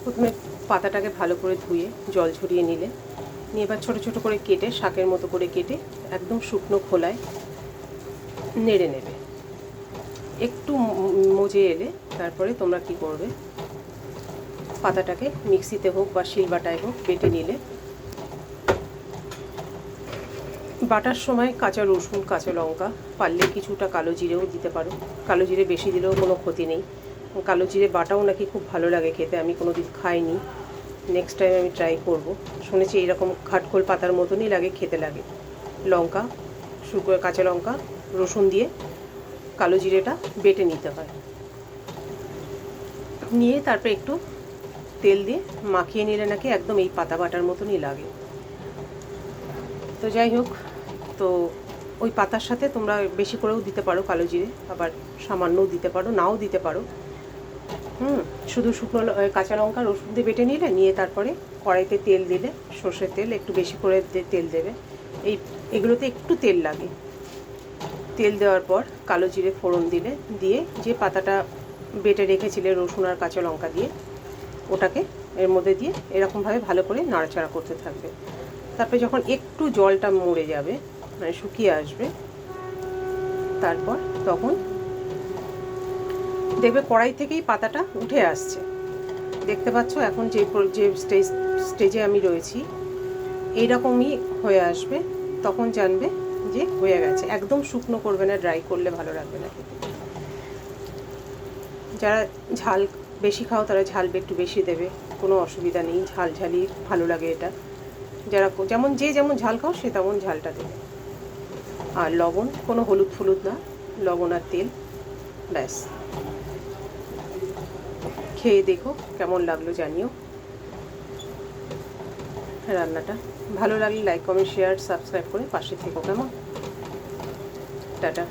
প্রথমে পাতাটাকে ভালো করে ধুয়ে জল ঝরিয়ে নিলে, নিয়ে এবার ছোটো ছোটো করে কেটে শাকের মতো করে কেটে একদম শুকনো খোলায় নেড়ে নেবে। একটু মজে এলে তারপরে তোমরা কি করবে, পাতাটাকে মিক্সিতে হোক বা শিলবাটায় হোক বেটে নিলে, বাটার সময় কাঁচা রসুন, কাঁচা লঙ্কা, পারলে কিছুটা কালো জিরেও দিতে পারো। কালো জিরে বেশি দিলেও কোনো ক্ষতি নেই। কালো জিরে বাটাও নাকি খুব ভালো লাগে খেতে, আমি কোনো দিন খাইনি, নেক্সট টাইম আমি ট্রাই করব। শুনেছি এইরকম খাটখোল পাতার মতনই লাগে, খেতে লাগে। লঙ্কা, শুকনো কাঁচা লঙ্কা, রসুন দিয়ে কালো জিরেটা বেটে নিতে হয়। নিয়ে তারপরে একটু তেল দিয়ে মাখিয়ে নিলে নাকি একদম এই পাতা বাটার মতনই লাগে। তো যাই হোক, তো ওই পাতার সাথে তোমরা বেশি করেও দিতে পারো কালো জিরে, আবার সামান্যও দিতে পারো, নাও দিতে পারো। শুধু শুকনো কাঁচা লঙ্কা রসুন দিয়ে বেটে নিলে, নিয়ে তারপরে কড়াইতে তেল দিলে, সর্ষের তেল একটু বেশি করে তেল দেবে। এগুলোতে একটু তেল লাগে। তেল দেওয়ার পর কালো জিরে ফোড়ন দিলে, দিয়ে যে পাতাটা বেটে রেখেছিলে রসুন আর কাঁচা লঙ্কা দিয়ে, ওটাকে এর মধ্যে দিয়ে এরকমভাবে ভালো করে নাড়াচাড়া করতে থাকবে। তারপরে যখন একটু জলটা মরে যাবে, মানে শুকিয়ে আসবে, তারপর তখন দেখবে কড়াই থেকেই পাতাটা উঠে আসছে। দেখতে পাচ্ছ এখন যে স্টেজে আমি রয়েছি, এইরকমই হয়ে আসবে। তখন জানবে যে হয়ে গেছে। একদম শুকনো করবে না, ড্রাই করলে ভালো লাগবে না খেতে। যারা ঝাল বেশি খাও তারা ঝাল একটু বেশি দেবে, কোনো অসুবিধা নেই, ঝাল ঝালই ভালো লাগে এটা। যারা যেমন ঝাল খাও সে তেমন ঝালটা দেবে। আর লবণ, কোনো হলুদ ফলুদ না, লবণ আর তেল, ব্যাস। খেয়ে দেখো কেমন লাগলো জানিও। রান্নাটা ভালো লাগলে লাইক, কমেন্ট, শেয়ার, সাবস্ক্রাইব করে পাশে থেকো, কেমন? টাটা।